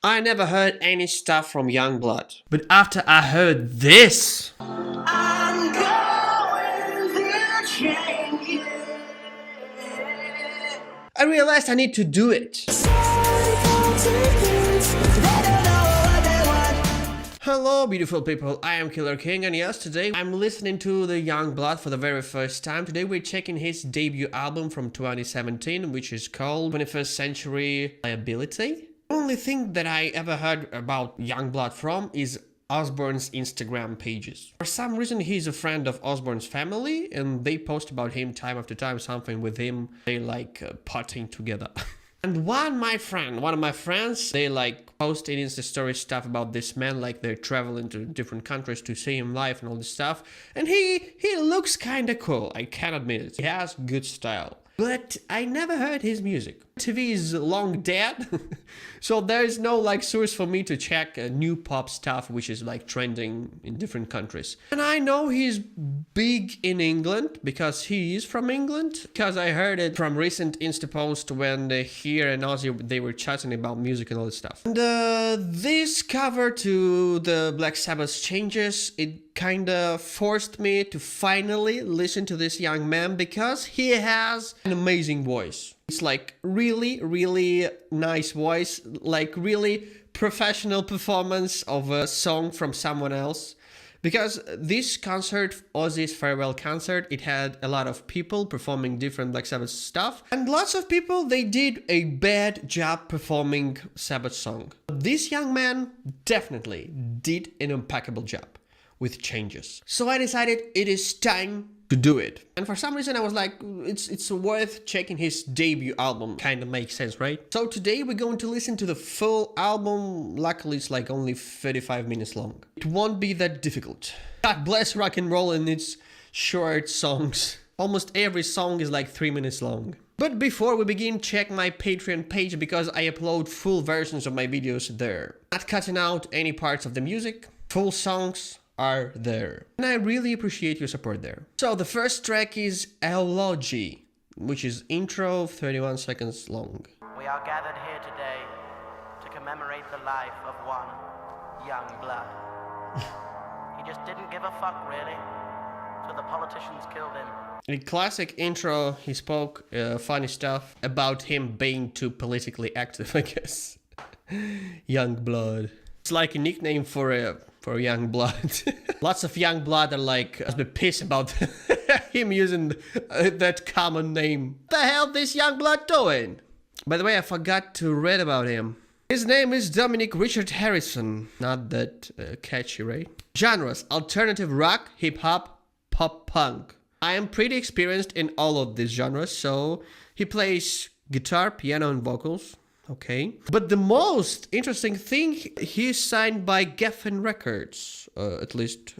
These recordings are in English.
I never heard any stuff from Yungblud, but after I heard this, I'm going to change you. I realized I need to do it. Hello beautiful people, I am Killer King, and yes, today I'm listening to the Yungblud for the very first time. Today we're checking his debut album from 2017, which is called 21st Century Liability. The only thing that I ever heard about Yungblud from is Osborne's Instagram pages. For some reason he's a friend of Osborne's family and they post about him time after time, something with him, they like partying together. And one of my friends, they like post in Insta story stuff about this man, like they're traveling to different countries to see him live and all this stuff. And he looks kinda cool, I can admit it. He has good style. But I never heard his music. TV is long dead, so there's no like source for me to check new pop stuff which is like trending in different countries. And I know he's big in England because he is from England, because I heard it from recent Insta post when here and Ozzy they were chatting about music and all this stuff. And this cover to the Black Sabbath Changes, it kinda forced me to finally listen to this young man because he has an amazing voice. It's like really nice voice, like really professional performance of a song from someone else. Because this concert, Ozzy's farewell concert, it had a lot of people performing different Black Sabbath stuff. And lots of people, they did a bad job performing Sabbath song. This young man definitely did an impeccable job with Changes. So I decided it is time to do it. And for some reason I was like, it's worth checking his debut album. Kinda makes sense, right? So today we're going to listen to the full album. Luckily it's like only 35 minutes long. It won't be that difficult. God bless rock and roll and its short songs. Almost every song is like 3 minutes long. But before we begin, check my Patreon page because I upload full versions of my videos there. Not cutting out any parts of the music. Full songs are there. And I really appreciate your support there. So the first track is Eulogy, which is intro 31 seconds long. We are gathered here today to commemorate the life of one Yungblud. He just didn't give a fuck really, so the politicians killed him. In classic intro, he spoke funny stuff about him being too politically active, I guess. Yungblud. It's like a nickname for Yungblud. Lots of Yungblud are like a bit pissed about him using that common name. What the hell this Yungblud doing? By the way, I forgot to read about him. His name is Dominic Richard Harrison. Not that catchy, right? Genres: alternative rock, hip-hop, pop-punk. I am pretty experienced in all of these genres, so he plays guitar, piano, and vocals. Okay. But the most interesting thing, he's signed by Geffen Records. At least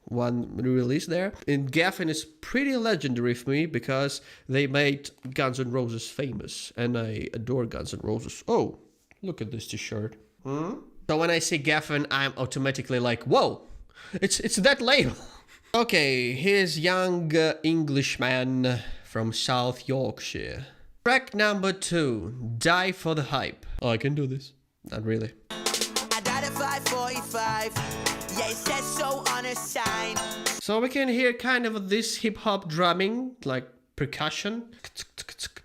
one release there. And Geffen is pretty legendary for me because they made Guns N' Roses famous. And I adore Guns N' Roses. Oh, look at this t-shirt. So when I see Geffen, I'm automatically like, whoa, it's that label. Okay, here's young Englishman from South Yorkshire. Track number 2, Die for the Hype. Oh, I can do this. Not really. I died at 5:45. Yeah, it says so on a sign. So we can hear kind of this hip-hop drumming, like percussion.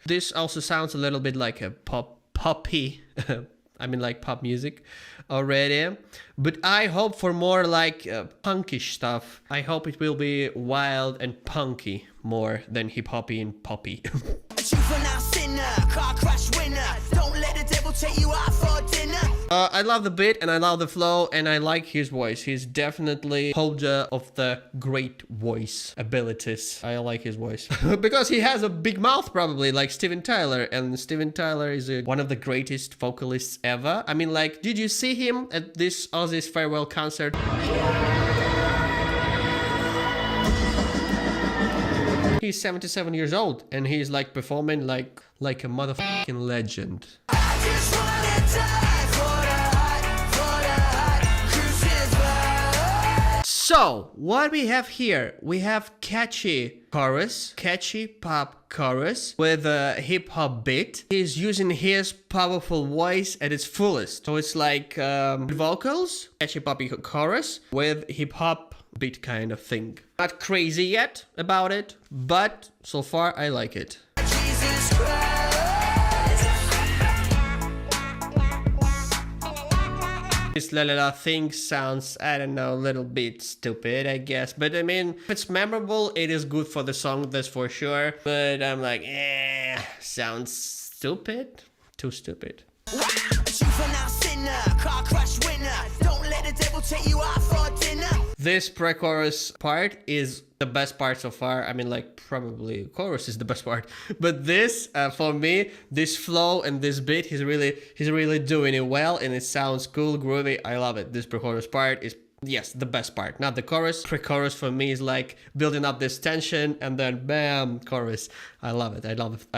This also sounds a little bit like a poppy. I mean like pop music already. But I hope for more like punkish stuff. I hope it will be wild and punky more than hip-hoppy and poppy. I love the beat and I love the flow and I like his voice. He's definitely holder of the great voice abilities. I like his voice. Because he has a big mouth probably like Steven Tyler, and Steven Tyler is one of the greatest vocalists ever. I mean, like, did you see him at this Ozzy's farewell concert? He's 77 years old and he's like performing like a motherfucking legend. So, what we have here, we have catchy chorus, catchy pop chorus with a hip hop beat. He's using his powerful voice at its fullest. So it's like vocals, catchy poppy chorus with hip hop beat kind of thing. Not crazy yet about it, but so far I like it. Jesus Christ. This la la la thing sounds, I don't know, a little bit stupid, I guess. But I mean, if it's memorable, it is good for the song, that's for sure. But I'm like, sounds stupid. Too stupid. This pre-chorus part is the best part so far. I mean, like, probably chorus is the best part, but this, for me, this flow and this beat, he's really doing it well, and it sounds cool, groovy. I love it. This pre-chorus part is, yes, the best part, not the chorus. Pre-chorus for me is like building up this tension, and then bam, chorus. I love it. I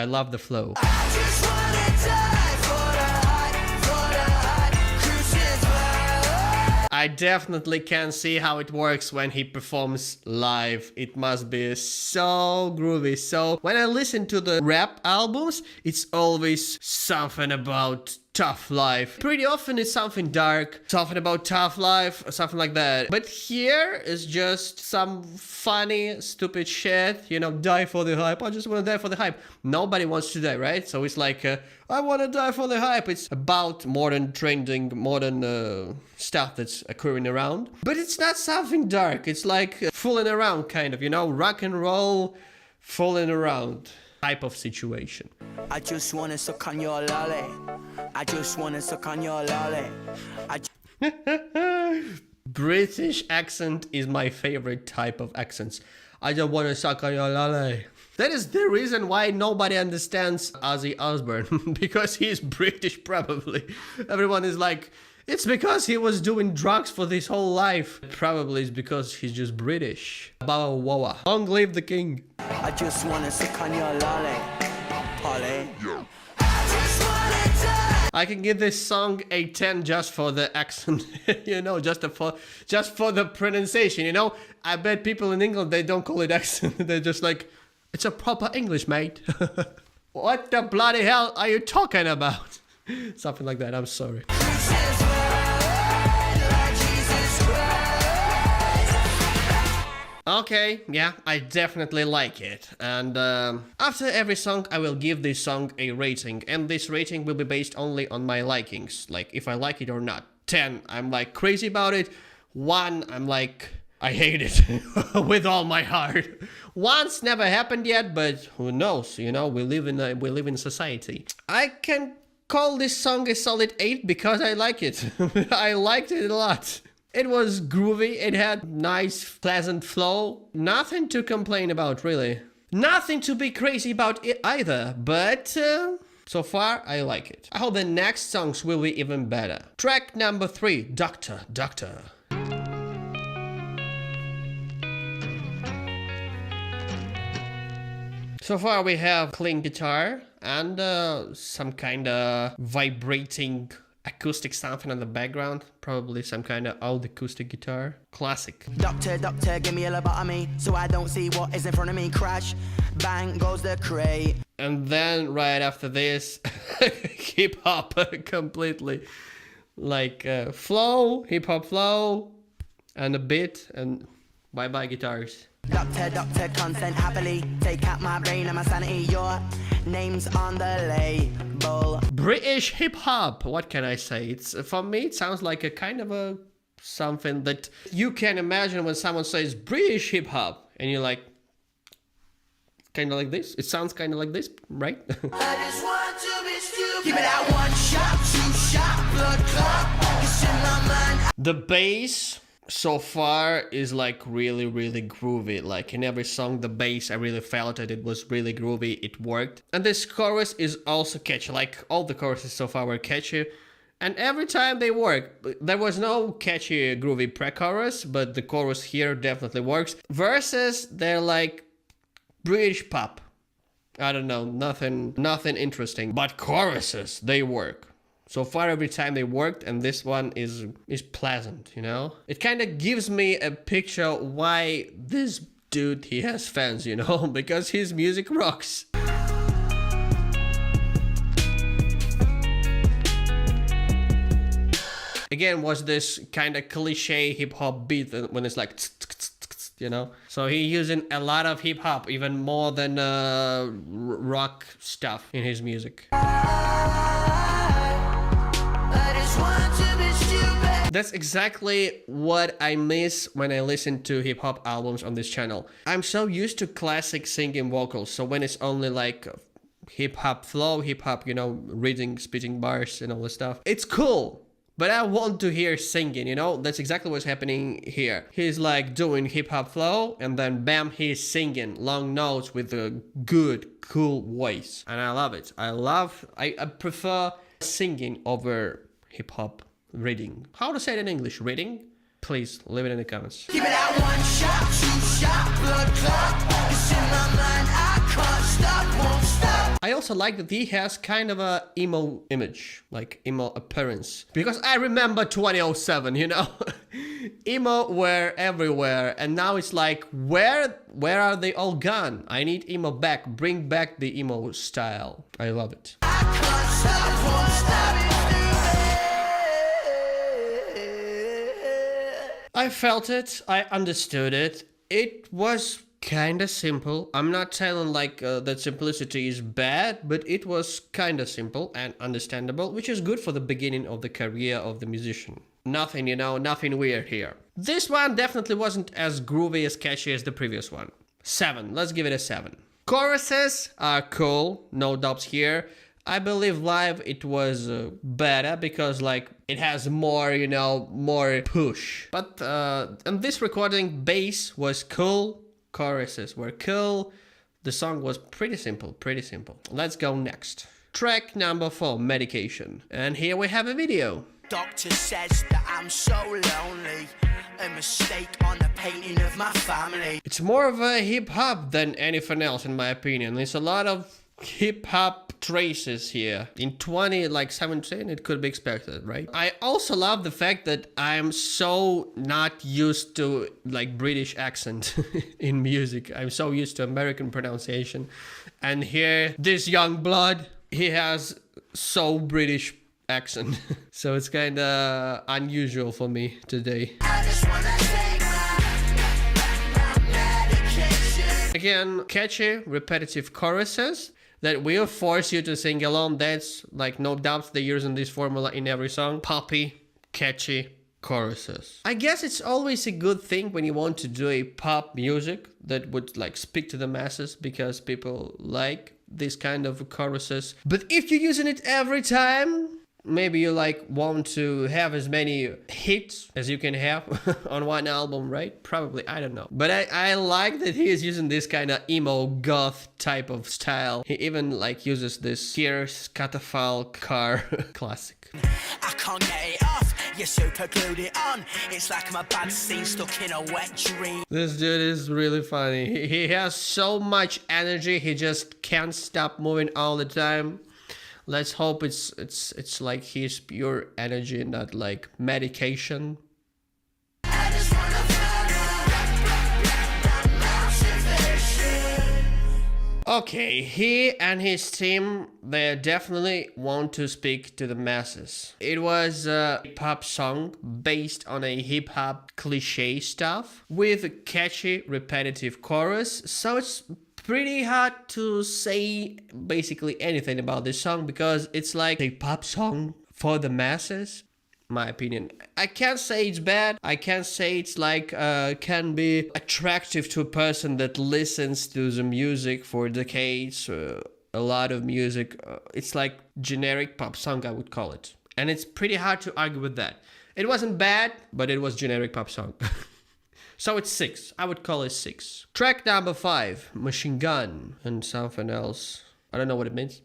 love the flow. I just wanna die for the hype, crucified. I definitely can see how it works when he performs live. It must be so groovy. So when I listen to the rap albums, it's always something about tough life. Pretty often it's something dark, something about tough life, something like that. But here is just some funny, stupid shit, you know, die for the hype. I just want to die for the hype. Nobody wants to die, right? So it's like, I want to die for the hype. It's about modern trending, modern stuff that's occurring around. But it's not something dark. It's like fooling around, kind of, you know, rock and roll, fooling around type of situation. I just wanna suck on your lolly. I just wanna suck on your lolly. British accent is my favorite type of accents. I just wanna suck on your lolly. That is the reason why nobody understands Ozzy Osbourne, because he's British probably. Everyone is like, it's because he was doing drugs for his whole life. Probably it's because he's just British. Bawa wawa. Long live the king. I just wanna suck on your lolly, Polly. I can give this song a 10 just for the accent, you know, just for the pronunciation, you know. I bet people in England, they don't call it accent. They're just like, it's a proper English, mate. What the bloody hell are you talking about? Something like that, I'm sorry. Okay, yeah, I definitely like it. And after every song, I will give this song a rating. And this rating will be based only on my likings. Like, if I like it or not. 10, I'm like crazy about it. 1, I'm like, I hate it with all my heart. Once never happened yet, but who knows? You know, we live in society. I can call this song a solid 8 because I like it. I liked it a lot. It was groovy, it had nice, pleasant flow. Nothing to complain about, really. Nothing to be crazy about it either, but so far I like it. I hope the next songs will be even better. Track number 3, Doctor. So far we have clean guitar and some kind of vibrating acoustic something on the background, probably some kind of old acoustic guitar. Classic. Doctor, give me a lobotomy so I don't see what is in front of me. Crash, bang goes the crate. And then right after this, hip hop completely. Like flow, hip hop flow, and a beat, and bye bye guitars. Doctor, consent happily. Take out my brain and my sanity. Your name's on the label. British hip hop. What can I say? It's for me. It sounds like a kind of a something that you can imagine when someone says British hip hop, and you're like, kind of like this. It sounds kind of like this, right? I just want to be stupid. Give me that 1 shot, 2 shot, blood clot. It's in my mind. The bass so far is like really groovy. Like in every song, the bass, I really felt it. It was really groovy. It worked. And this chorus is also catchy. Like all the choruses so far were catchy. And every time they work. There was no catchy, groovy pre-chorus, but the chorus here definitely works. Verses, they're like British pop. I don't know, nothing interesting. But choruses, they work. So far, every time they worked, and this one is pleasant, you know? It kind of gives me a picture why this dude, he has fans, you know? Because his music rocks. Again, was this kind of cliche hip-hop beat when it's like, you know? So he using a lot of hip-hop, even more than rock stuff in his music. That's exactly what I miss when I listen to hip-hop albums on this channel. I'm so used to classic singing vocals, so when it's only like hip-hop flow, hip-hop, you know, reading, spitting bars and all this stuff, it's cool. But I want to hear singing, you know? That's exactly what's happening here. He's like doing hip-hop flow, and then bam, he's singing long notes with a good, cool voice. And I love it. I prefer singing over hip-hop reading. How to say it in English? Reading? Please leave it in the comments. Give it out 1 shot, 2 shot, blood clot. It's in my mind, I can't stop, won't stop. I also like that he has kind of a emo image, like emo appearance. Because I remember 2007, you know? Emo were everywhere, and now it's like, where are they all gone? I need emo back. Bring back the emo style. I love it. I can't stop, won't stop. I felt it, I understood it. It was kinda simple. I'm not telling like that simplicity is bad, but it was kinda simple and understandable, which is good for the beginning of the career of the musician. Nothing, you know, nothing weird here. This one definitely wasn't as groovy, as catchy as the previous one. 7, let's give it a 7. Choruses are cool, no doubts here. I believe live it was better because like it has more, you know, more push. But in this recording, bass was cool, choruses were cool. The song was pretty simple, Let's go next. Track number 4, Medication. And here we have a video. Doctor says that I'm so lonely. A mistake on the painting of my family. It's more of a hip-hop than anything else in my opinion. There's a lot of hip-hop traces here. In 2017 it could be expected, right? I also love the fact that I'm so not used to like British accent in music. I'm so used to American pronunciation, and here this Yungblud, he has so British accent. So it's kind of unusual for me today. I just wanna take my medication. Again, catchy, repetitive choruses that will force you to sing along. That's like no doubts they're using this formula in every song. Poppy, catchy choruses. I guess it's always a good thing when you want to do a pop music that would like speak to the masses, because people like this kind of choruses. But if you're using it every time, maybe you like want to have as many hits as you can have on one album, right? Probably, I don't know. But I like that he is using this kind of emo goth type of style. He even like uses this here Scatafalque car classic. I can't get it off, you super glued it on. It's like I'm a bad scene stuck in a wet dream. This dude is really funny. He has so much energy, he just can't stop moving all the time. Let's hope it's like his pure energy, not like medication. I just wanna Okay, he and his team, they definitely want to speak to the masses. It was a hip-hop song based on a hip-hop cliche stuff with a catchy, repetitive chorus, so it's pretty hard to say basically anything about this song because it's like a pop song for the masses. My opinion. I can't say it's bad. I can't say it's like can be attractive to a person that listens to the music for decades, a lot of music. It's like generic pop song, I would call it. And it's pretty hard to argue with that. It wasn't bad, but it was generic pop song. So it's 6. I would call it 6. Track number 5, Machine Gun and something else. I don't know what it means.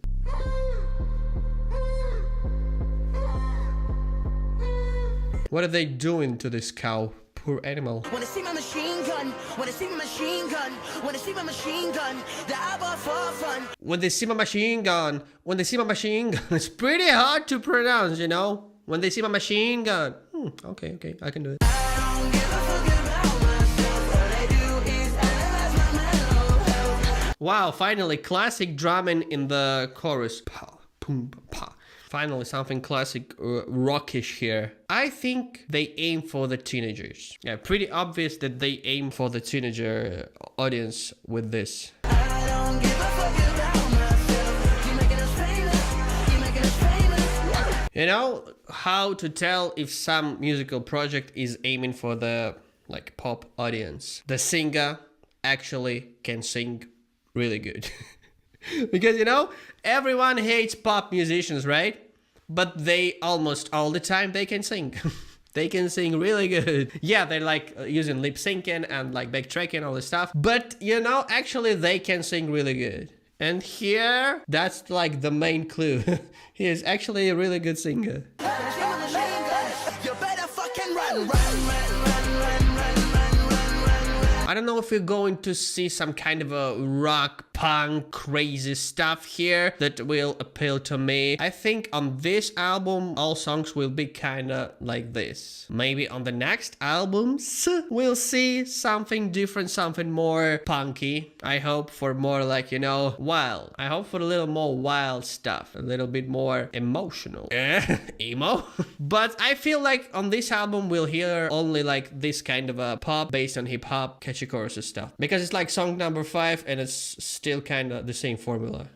What are they doing to this cow? poor animal. Wanna see my machine gun? Wanna see my machine gun? Wanna see my machine gun? That I bought for fun. When they see my machine gun, when they see my machine gun, it's pretty hard to pronounce, you know? When they see my machine gun. Okay, I can do it. I don't give a fuck about myself. All I do is analyze my mental health. Wow, finally, classic drumming in the chorus. Pa, boom, pa. Finally, something classic rockish here. I think they aim for the teenagers. Yeah, pretty obvious that they aim for the teenager audience with this. I don't give a fuck about myself. You making us famous. You making us famous. You know how to tell if some musical project is aiming for the like pop audience? The singer actually can sing really good. Because, you know, everyone hates pop musicians, right? But they almost all the time they can sing. They can sing really good. Yeah, they're like using lip syncing and like backtracking, all this stuff. But, you know, actually they can sing really good. And here, that's like the main clue. He is actually a really good singer. Wanna see my machine gun? You better fucking run. I don't know if we're going to see some kind of a rock, punk, crazy stuff here that will appeal to me. I think on this album, all songs will be kinda like this. Maybe on the next albums, we'll see something different, something more punky. I hope for more like, you know, wild. I hope for a little more wild stuff, a little bit more emotional. Emo? But I feel like on this album, we'll hear only like this kind of a pop based on hip hop, catchy choruses stuff. Because it's like song number 5 and it's still kind of the same formula.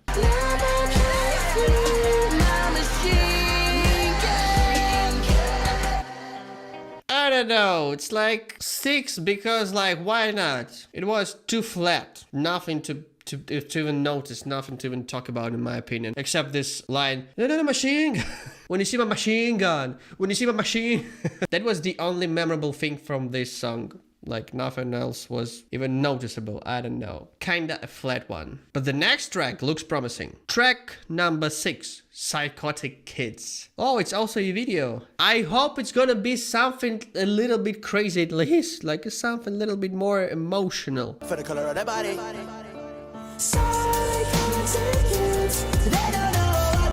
I don't know, it's like 6 because like why not? It was too flat, nothing to even notice, nothing to even talk about in my opinion, except this line, no, machine gun. When you see my machine gun, when you see my machine. That was the only memorable thing from this song. Like nothing else was even noticeable, I don't know. Kinda a flat one. But the next track looks promising. Track number 6, Psychotic Kids. Oh, it's also a video. I hope it's gonna be something a little bit crazy at least. Like something a little bit more emotional. For the color of their body.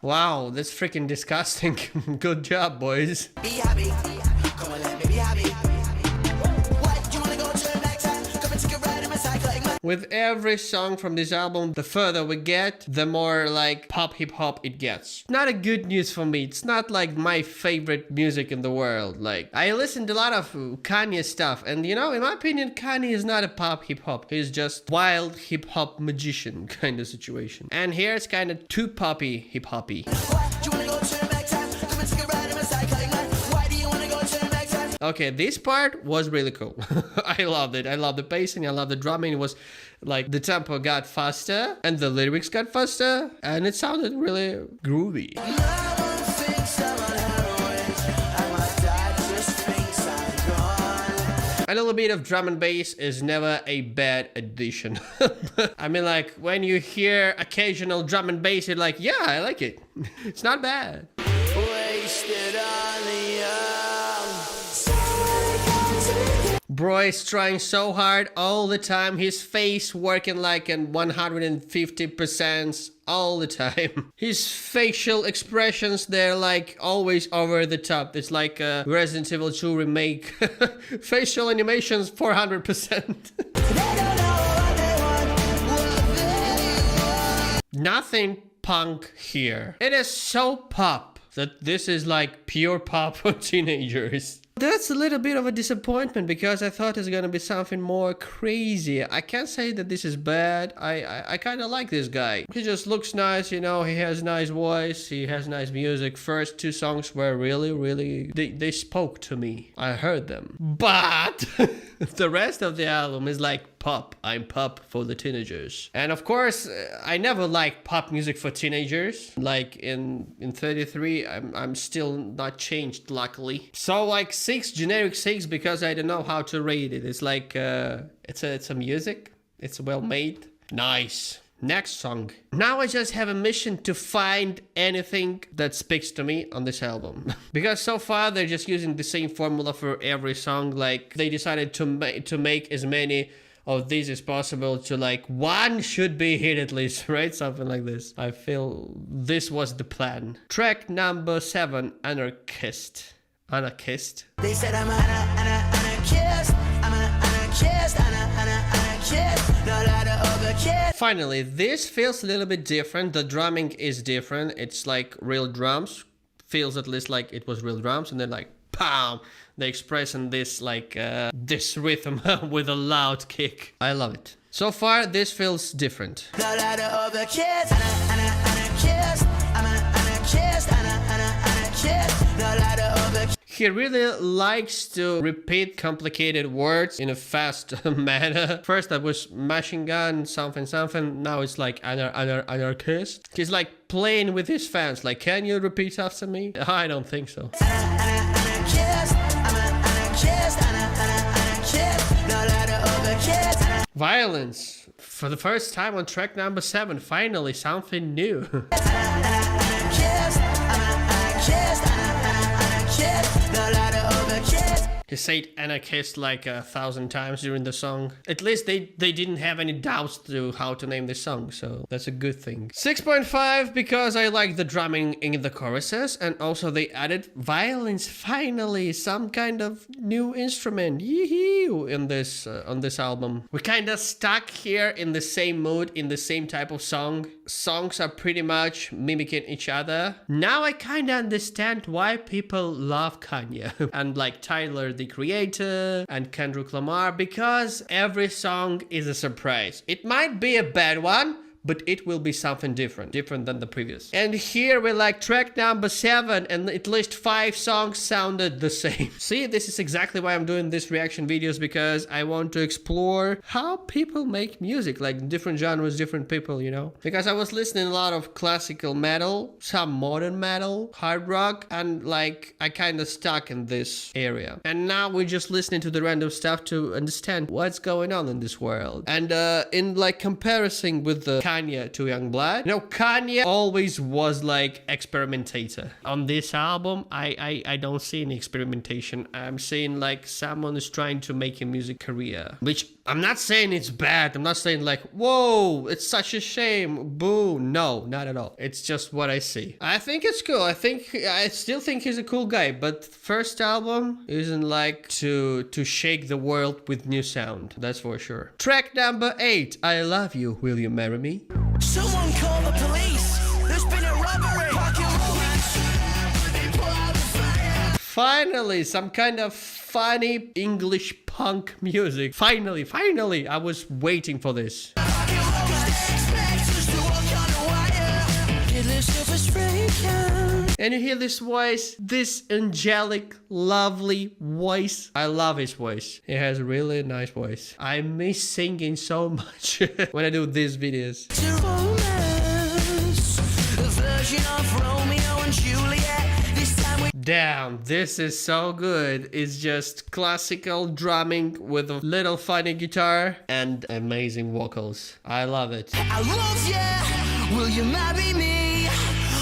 Wow, that's freaking disgusting. Good job, boys. Be happy. Come on, let me be happy. What? You wanna go turn back time? Come and take a ride in my psychotic mind. With every song from this album, the further we get, the more like pop hip hop it gets. Not a good news for me. It's not like my favorite music in the world. Like I listened to a lot of Kanye stuff, and you know, in my opinion, Kanye is not a pop hip hop. He's just wild hip hop magician kind of situation. And here it's kind of too poppy hip hoppy. What? You wanna go turn back time? Come and take a ride in my psychotic mind. Why do you wanna go turn back time? Okay, this part was really cool. I loved it. I loved the pacing. I loved the drumming. It was like the tempo got faster and the lyrics got faster and it sounded really groovy. No one thinks I'm on heroin, and my dad just thinks I'm gone. A little bit of drum and bass is never a bad addition. I mean, like when you hear occasional drum and bass, you're like, yeah, I like it. It's not bad. Wasted on the young. Bro is trying so hard all the time. His face working like an 150% all the time. His facial expressions, they're like always over the top. It's like a Resident Evil 2 remake. Facial animations 400%. Nothing punk here. It is so pop that this is like pure pop for teenagers. That's a little bit of a disappointment because I thought it's gonna be something more crazy. I can't say that this is bad. I kind of like this guy. He just looks nice, you know, he has nice voice, he has nice music. First 2 songs were really, they spoke to me. I heard them. But the rest of the album is like pop. I'm pop for the teenagers. And of course, I never liked pop music for teenagers. Like in 33, I'm still not changed, luckily. So like 6, generic 6, because I don't know how to rate it. It's like, it's a music. It's well made. Nice. Next song. Now I just have a mission to find anything that speaks to me on this album. Because so far they're just using the same formula for every song. Like they decided to make as many of these as possible to like one should be hit at least, right? Something like this. I feel this was the plan. Track number 7, Anarchist. Anarchist. They said I'm anarchist. I'm anarchist. Anarchist. No lie to other kids. Finally, this feels a little bit different. The drumming is different. It's like real drums. Feels at least like it was real drums, and then like pow, they express in this like this rhythm with a loud kick. I love it. So far, this feels different. No lie to other kids. Anarchist. I'm anarchist. Anarchist. No lie to other kids. He really likes to repeat complicated words in a fast manner. First that was machine gun, something, something. Now it's like anarchist. He's like playing with his fans. Like, can you repeat after me? I don't think so. Anarchist. I'm anarchist. Anarchist. No lie to other kids. Violence. For the first time on track number 7. Finally, something new. Anarchist. I'm anarchist. Anarchist. No lie to other kids. He said anarchist like 1,000 times during the song. At least they didn't have any doubts to how to name this song, so that's a good thing. 6.5 because I like the drumming in the choruses, and also they added violins. Finally, some kind of new instrument. Yee-hoo, in this on this album. We're kind of stuck here in the same mood, in the same type of song. Songs are pretty much mimicking each other. Now I kind of understand why people love Kanye and like Tyler the Creator and Kendrick Lamar, because every song is a surprise. It might be a bad one, but it will be something different than the previous. And here we like track number 7, and at least 5 songs sounded the same. See, this is exactly why I'm doing these reaction videos, because I want to explore how people make music, like different genres, different people, you know? Because I was listening a lot of classical metal, some modern metal, hard rock, and like I kind of stuck in this area. And now we're just listening to the random stuff to understand what's going on in this world. And in like comparison with the Kanye to Yungblud. You know, Kanye always was like experimentator. On this album, I don't see any experimentation. I'm seeing like someone is trying to make a music career, which I'm not saying it's bad. I'm not saying like, whoa, it's such a shame, boo. No, not at all. It's just what I see. I think it's cool. I still think he's a cool guy, but first album isn't like to shake the world with new sound. That's for sure. Track number 8, I Love You, Will You Marry Me? Someone call the police. There's been a robbery. Fucking romance. They pull out the fire. Finally, some kind of funny English punk music. Finally, I was waiting for this. Fucking romance. They expect us to walk on a wire. Kidless surface breaking. And you hear this voice, this angelic, lovely voice. I love his voice. He has a really nice voice. I miss singing so much when I do these videos. It's a romance. A version of Romeo and Juliet. This time we Damn, this is so good. It's just classical drumming with a little funny guitar and amazing vocals. I love it. I love ya. Will you marry me?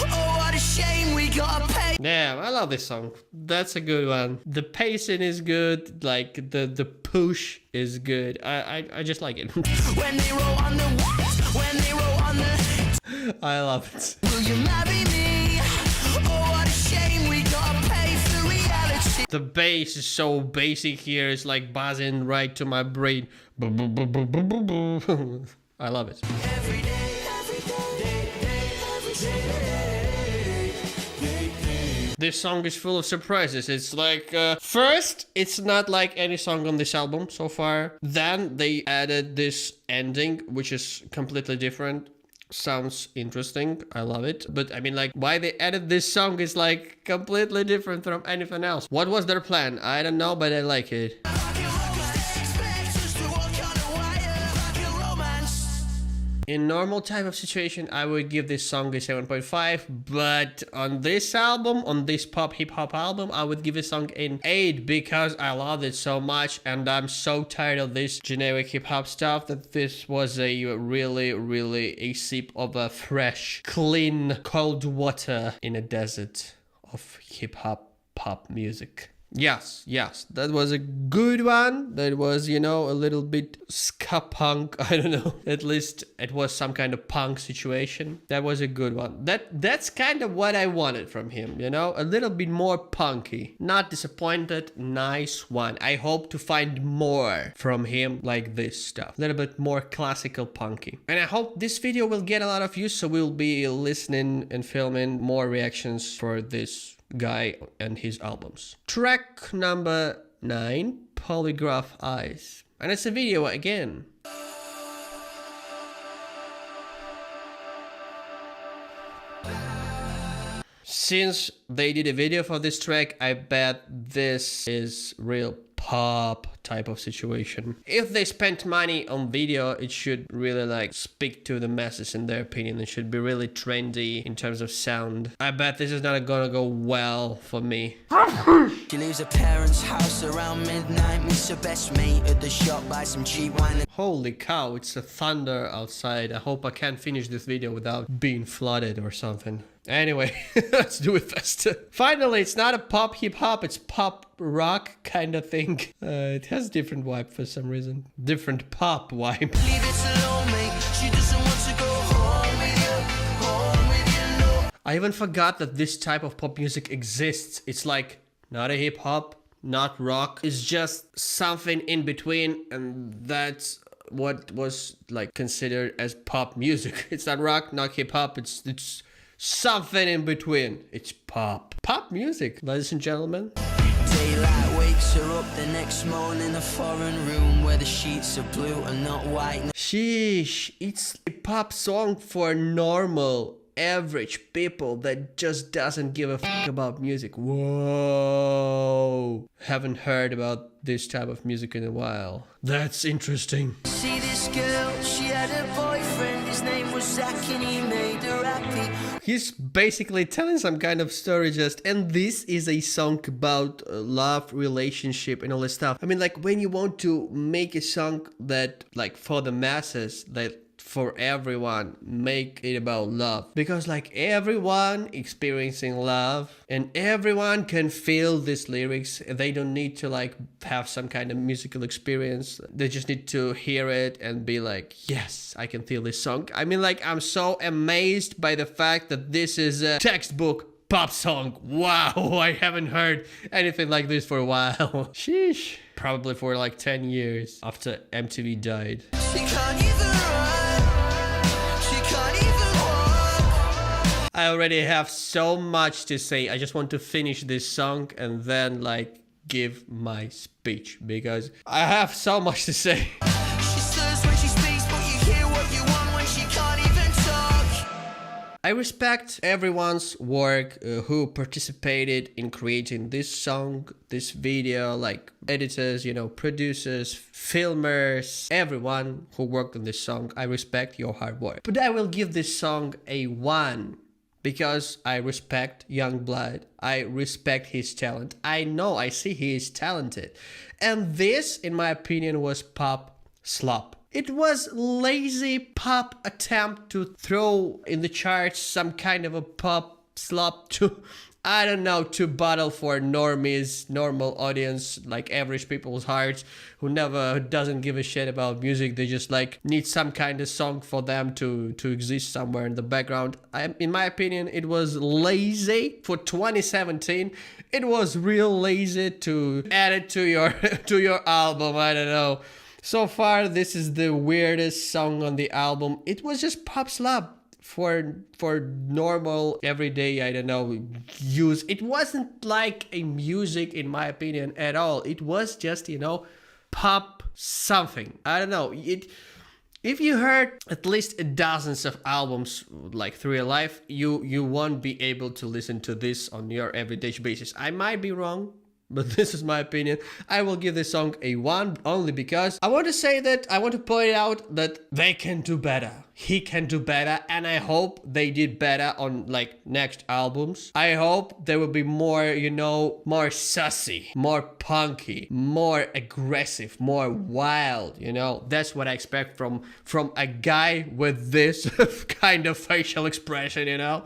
Oh, what a shame we gotta pay. Damn, I love this song. That's a good one. The pacing is good, like the push is good. I just like it. When they roll on the what? When they roll on the I love it. will you marry me? Oh, what a shame we gotta pay for reality. The bass is so basic here. It's like buzzing right to my brain. Boom, boom, boom, boom, boom, boom, boom. I love it. Every day, every day. This song is full of surprises. It's like, first, it's not like any song on this album so far. Then they added this ending, which is completely different. Sounds interesting. I love it. But I mean, like, why they added this song is like completely different from anything else. What was their plan? I don't know, but I like it. In normal type of situation, I would give this song a 7.5, but on this album, on this pop hip hop album, I would give this song an 8 because I loved it so much and I'm so tired of this generic hip hop stuff that this was a really a sip of a fresh, clean, cold water in a desert of hip hop pop music. Yes, that was a good one. That was, you know, a little bit ska punk. I don't know. At least it was some kind of punk situation. That was a good one. That's kind of what I wanted from him, you know? A little bit more punky. Not disappointed. Nice one. I hope to find more from him like this stuff. A little bit more classical punky. And I hope this video will get a lot of views, so we'll be listening and filming more reactions for this guy and his albums. Track number 9, Polygraph Eyes. And it's a video again. Since they did a video for this track, I bet this is real pop type of situation. If they spent money on video, it should really like speak to the masses in their opinion. It should be really trendy in terms of sound. I bet this is not gonna go well for me. She leaves her parents' house around midnight, meets her best mate at the shop, buys some cheap wine. Holy cow, it's a thunder outside. I hope I can finish this video without being flooded or something. Anyway, let's do it fast. Finally, it's not a pop hip hop, it's pop rock kind of thing. It has different vibe for some reason. Different pop vibe. Leave it alone, mate. She doesn't want to go home with you, no. I even forgot that this type of pop music exists. It's like not a hip hop, not rock. It's just something in between, and that's what was like considered as pop music. It's not rock, not hip hop. It's something in between. It's pop. Pop music, ladies and gentlemen. Daylight wakes her up the next morning, a foreign room where the sheets are blue and not white. Sheesh, it's a pop song for normal, average people that just doesn't give a fuck about music. Whoa. Haven't heard about this type of music in a while. That's interesting. See this girl, she had a boyfriend, his name was Zach and he made her happy. He's basically telling some kind of story just, and this is a song about love, relationship and all this stuff. I mean, like when you want to make a song that like for the masses, that for everyone, make it about love, because like everyone experiencing love and everyone can feel these lyrics. They don't need to like have some kind of musical experience. They just need to hear it and be like, yes, I can feel this song. I mean, like, I'm so amazed by the fact that this is a textbook pop song. Wow, I haven't heard anything like this for a while. Sheesh. Probably for like 10 years after MTV died. She can't even run. She can't even walk. I already have so much to say. I just want to finish this song and then like give my speech because I have so much to say. She stirs when she speaks, but you hear what you want when she can't even talk. I respect everyone's work who participated in creating this song, this video, like editors, you know, producers, filmers, everyone who worked on this song. I respect your hard work. But I will give this song a 1 because I respect Yungblud. I respect his talent. I know, I see he is talented. And this, in my opinion, was pop slop. It was lazy pop attempt to throw in the charts some kind of a pop slop to, I don't know, to battle for normies, normal audience, like average people's hearts who doesn't give a shit about music. They just like need some kind of song for them to exist somewhere in the background. In my opinion, it was lazy for 2017. It was real lazy to add it to your to your album. I don't know. So far, this is the weirdest song on the album. It was just pop slap for normal, everyday, I don't know, use. It wasn't like a music, in my opinion, at all. It was just, you know, pop something. I don't know. If you heard at least dozens of albums like through your life, you won't be able to listen to this on your everyday basis. I might be wrong. but this is my opinion. I will give this song a 1 only because I want to say that I want to point out that they can do better. He can do better, and I hope they did better on like next albums. I hope there will be more, you know, more sussy, more punky, more aggressive, more wild, you know. That's what I expect from a guy with this kind of facial expression, you know,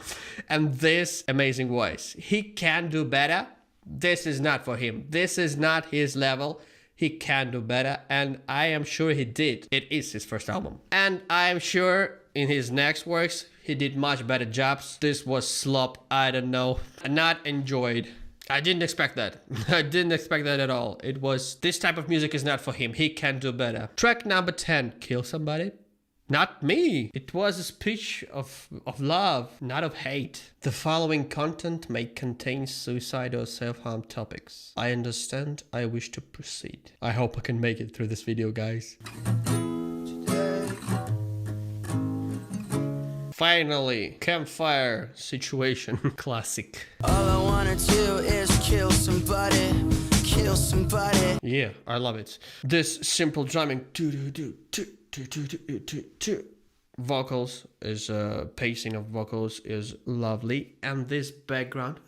and this amazing voice. He can do better. This is not for him. This is not his level. He can do better, and I am sure he did. It is his first album. And I am sure in his next works, he did much better jobs. This was slop, I don't know. Not enjoyed. I didn't expect that. I didn't expect that at all. It was, this type of music is not for him. He can do better. Track number 10, Kill Somebody. Not me. It was a speech of love, not of hate. The following content may contain suicide or self-harm topics. I understand. I wish to proceed. I hope I can make it through this video, guys. Finally, campfire situation. Classic. All I wanna do is kill somebody. Kill somebody. Yeah, I love it. This simple drumming. Vocals is pacing of vocals is lovely, and this background,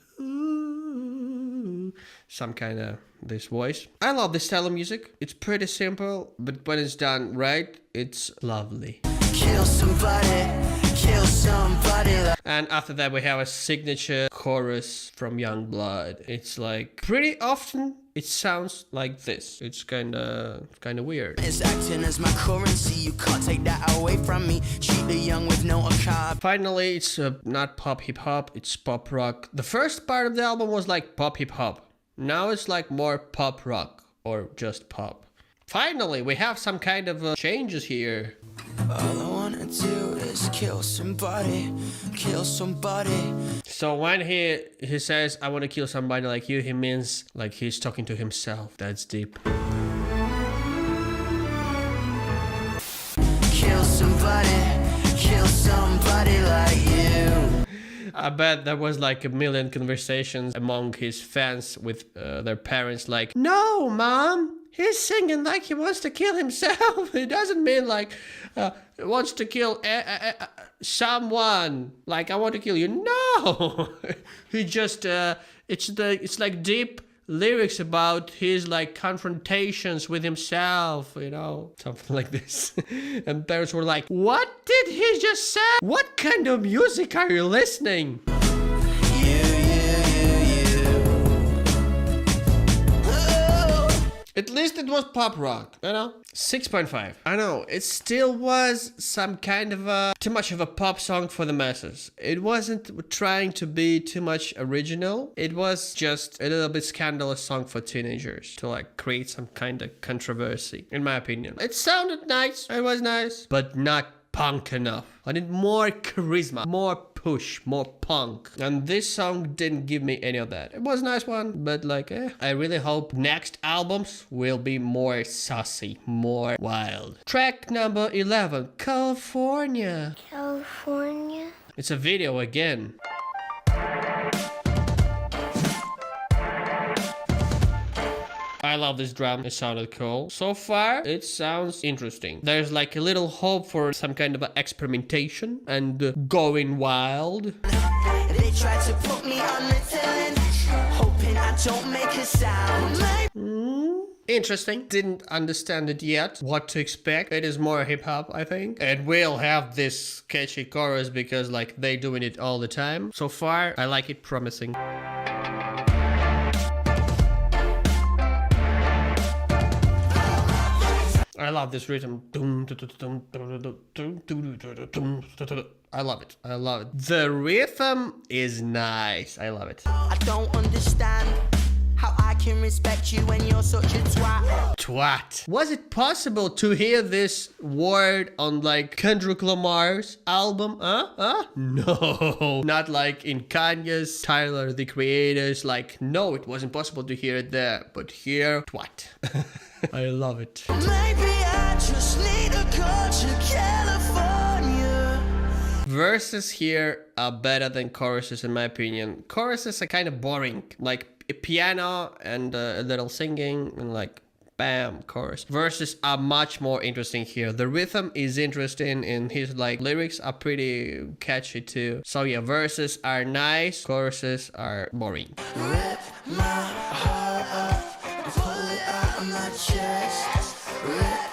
some kind of this voice. I love this style of music. It's pretty simple, but when it's done right, it's lovely. Kill somebody. Kill somebody. And after that, we have a signature chorus from Yungblud. It's like pretty often it sounds like this. It's kind of weird. It's acting as my currency. You can't take that away from me. Treat the young with no account. Finally, it's not pop hip hop. It's pop rock. The first part of the album was like pop hip hop. Now it's like more pop rock or just pop. Finally, we have some kind of changes here. All I wanna do is kill somebody. Kill somebody. So when he says, I want to kill somebody like you, he means like he's talking to himself. That's deep. Kill somebody like you. I bet there was like a million conversations among his fans with their parents like, no, mom, he's singing like he wants to kill himself. It doesn't mean like wants to kill someone. Like, I want to kill you. No, he just it's like deep lyrics about his like confrontations with himself, you know, something like this. And parents were like, what did he just say? What kind of music are you listening? At least it was pop rock, you know? 6.5. I know, it still was some kind of too much of a pop song for the masses. It wasn't trying to be too much original. It was just a little bit scandalous song for teenagers to like create some kind of controversy, in my opinion. It sounded nice, it was nice, but not punk enough. I need more charisma, more push, more punk. And this song didn't give me any of that. It was a nice one, but like, I really hope next albums will be more saucy, more wild. Track number 11, California. California. It's a video again. I love this drum, it sounded cool. So far, it sounds interesting. There's like a little hope for some kind of experimentation and going wild. They tried to put me on the telling, hoping I don't make a sound. Interesting. Didn't understand it yet. What to expect. It is more hip-hop, I think. It will have this catchy chorus because like they doing it all the time. So far, I like it, promising. I love this rhythm. I love it. I love it. The rhythm is nice. I love it. I don't understand how I can respect you when you're such a twat. Twat. Was it possible to hear this word on like Kendrick Lamar's album? No. Not like in Kanye's, Tyler, the Creator's. Like, no, it wasn't possible to hear it there. But here, twat. I love it. Maybe I just need to go to California. Verses here are better than choruses in my opinion. Choruses are kind of boring. Like, piano and a little singing and like bam, chorus. Verses are much more interesting here. The rhythm is interesting and his like lyrics are pretty catchy too. So yeah, verses are nice, choruses are boring. Rip my heart up and pull it out of my chest.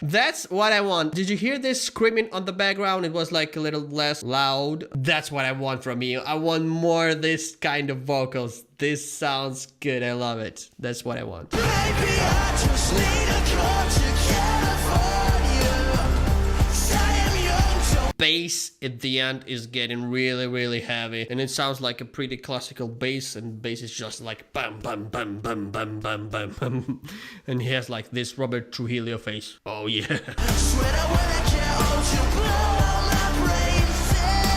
That's what I want. Did you hear this screaming on the background? It was like a little less loud. That's what I want from you. I want more this kind of vocals. This sounds good. I love it. That's what I want. Maybe I just need a come to California. I am young, so Bass at the end is getting really, really heavy. And it sounds like a pretty classical bass. And bass is just like bam, bam, bam, bam, bam, bam, bam, bam. And he has like this Robert Trujillo face. Oh yeah. swear I wanna get old to blow all my brains out.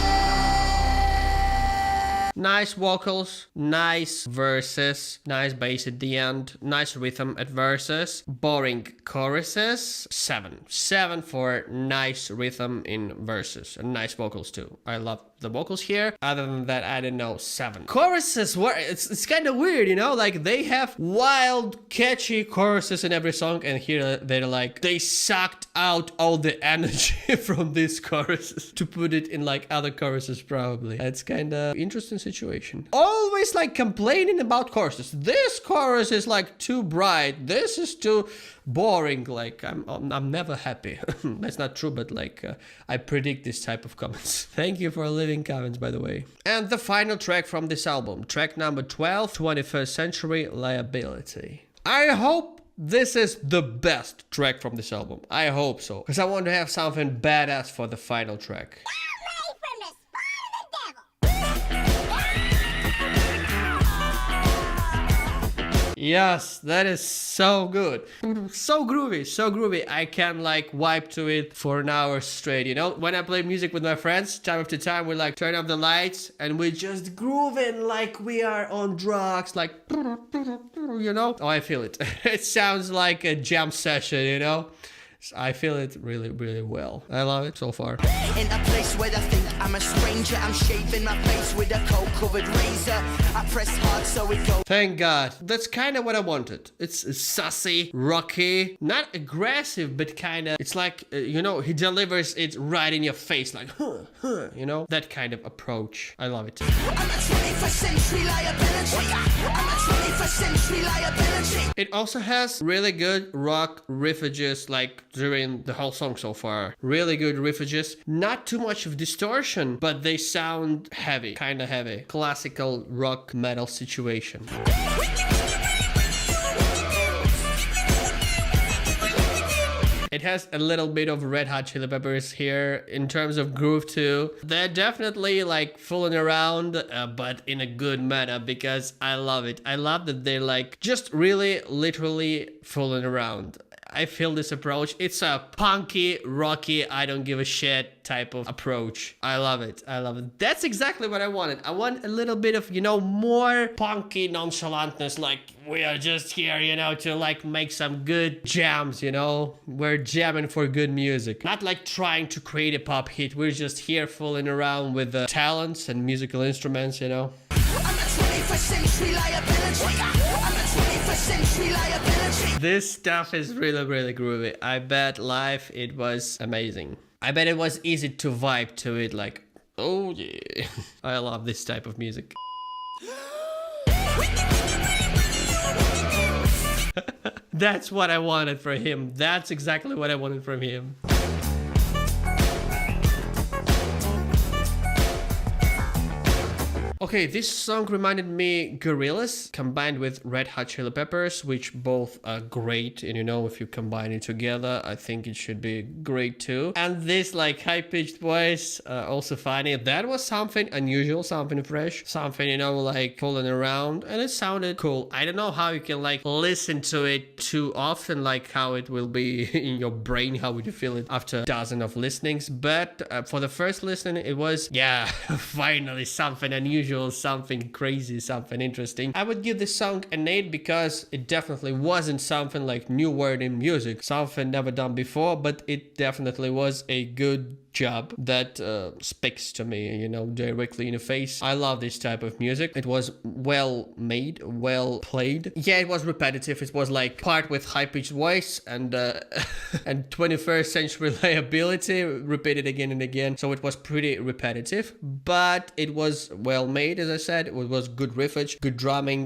Nice vocals, nice verses, nice bass at the end, nice rhythm at verses, boring choruses. 7 for nice rhythm in verses and nice vocals too. I love the vocals here. Other than that, I don't know. 7 choruses were it's kind of weird, you know, like they have wild catchy choruses in every song, and here they're like they sucked out all the energy from these choruses to put it in like other choruses probably. It's kind of interesting situation. Always like complaining about choruses. This chorus is like too bright, this is too boring. Like I'm never happy. That's not true, but like I predict this type of comments. Thank you for leaving comments, by the way. And the final track from this album, track number 12, 21st Century Liability. I hope this is the best track from this album. I hope so, because I want to have something badass for the final track. Yes, that is so good. So groovy, so groovy. I can like vibe to it for an hour straight, you know? When I play music with my friends, time after time, we like turn off the lights and we just grooving like we are on drugs, like, you know? Oh, I feel it. It sounds like a jam session, you know? I feel it really, really well. I love it so far. In a place where I think I'm a stranger, I'm shaving my face with a coal-covered razor. I press hard so it goes. Thank God. That's kind of what I wanted. It's sassy, rocky, not aggressive, but kind of, it's like, you know, he delivers it right in your face, like, you know, that kind of approach. I love it. I'm a 21st century liability. I'm a 21st century liability. It also has really good rock riffages, like during the whole song so far. Really good riffages. Not too much of distortion, but they sound heavy, kind of heavy. Classical rock metal situation. It has a little bit of Red Hot Chili Peppers here in terms of groove too. They're definitely like fooling around, but in a good manner, because I love it. I love that they're like just really literally fooling around. I feel this approach. It's a punky, rocky, I don't give a shit type of approach. I love it. I love it. That's exactly what I wanted. I want a little bit of, you know, more punky nonchalantness. Like, we are just here, you know, to like make some good jams, you know? We're jamming for good music. Not like trying to create a pop hit. We're just here fooling around with the talents and musical instruments, you know? I'm a 21st century liability. I'm a 21st century liability. This stuff is really, really groovy. I bet live it was amazing. I bet it was easy to vibe to it, like, oh yeah. I love this type of music. That's what I wanted from him. That's exactly what I wanted from him. Okay, this song reminded me Gorillaz combined with Red Hot Chili Peppers, which both are great. And you know, if you combine it together, I think it should be great too. And this like high-pitched voice, also funny. That was something unusual, something fresh, something, you know, like fooling around. And it sounded cool. I don't know how you can like listen to it too often, like how it will be in your brain, how would you feel it after dozens of listenings. But for the first listening, it was, yeah, finally something unusual was something crazy, something interesting. I would give this song an 8 because it definitely wasn't something like new word in music, something never done before, but it definitely was a good job that speaks to me, you know, directly in the face. I love this type of music. It was well made, well played. Yeah, it was repetitive. It was like part with high-pitched voice and and 21st Century Liability repeated again and again. So it was pretty repetitive, but it was well made, as I said. It was good riffage, good drumming,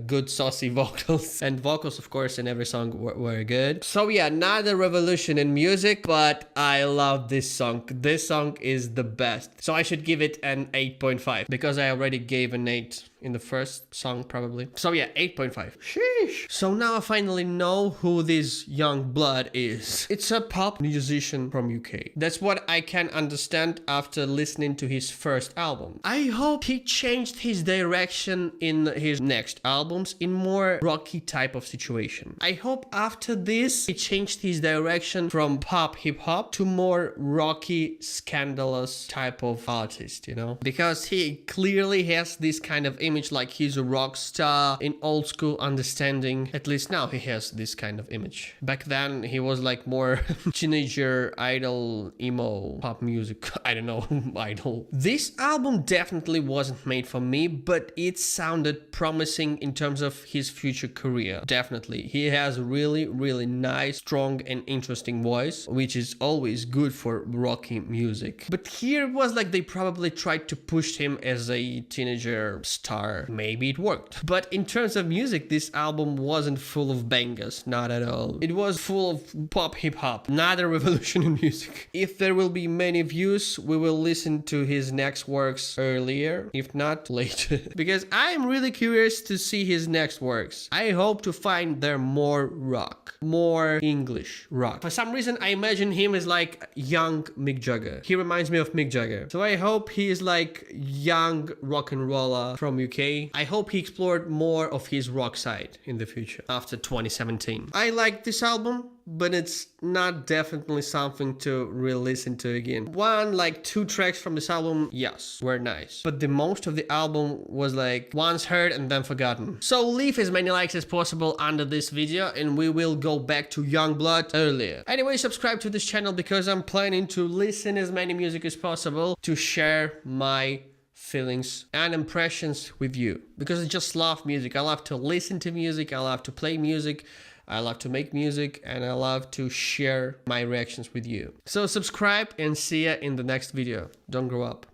good saucy vocals, and vocals, of course, in every song were good. So yeah, not a revolution in music, but I love this song. This song is the best. So I should give it an 8.5 because I already gave an 8 in the first song probably. So yeah, 8.5. Sheesh. So now I finally know who this Yungblud is. It's a pop musician from UK. That's what I can understand after listening to his first album. I hope he changed his direction in his next albums in more rocky type of situation. I hope after this he changed his direction from pop hip hop to more rocky, scandalous type of artist, you know? Because he clearly has this kind of image like he's a rock star in old school understanding. At least now he has this kind of image. Back then he was like more teenager idol emo pop music. I don't know, idol. This album definitely wasn't made for me, but it sounded promising in terms of his future career. Definitely. He has a really nice, strong and interesting voice, which is always good for rocky music. But here it was like they probably tried to push him as a teenager star. Maybe it worked. But in terms of music, this album wasn't full of bangers, not at all. It was full of pop hip hop, not a revolution in music. If there will be many views, we will listen to his next works earlier, if not later. Because I'm really curious to see his next works. I hope to find there more rock, more English rock. For some reason, I imagine him as like young Mick Jagger. He reminds me of Mick Jagger. So I hope he is like young rock and roller from UK. I hope he explored more of his rock side in the future after 2017. I like this album, but it's not definitely something to re-listen to again. Like 2 tracks from this album, yes, were nice. But the most of the album was like once heard and then forgotten. So leave as many likes as possible under this video and we will go back to Yungblud earlier. Anyway, subscribe to this channel because I'm planning to listen as many music as possible to share my feelings and impressions with you. Because I just love music. I love to listen to music. I love to play music. I love to make music and I love to share my reactions with you. So subscribe and see ya in the next video. Don't grow up.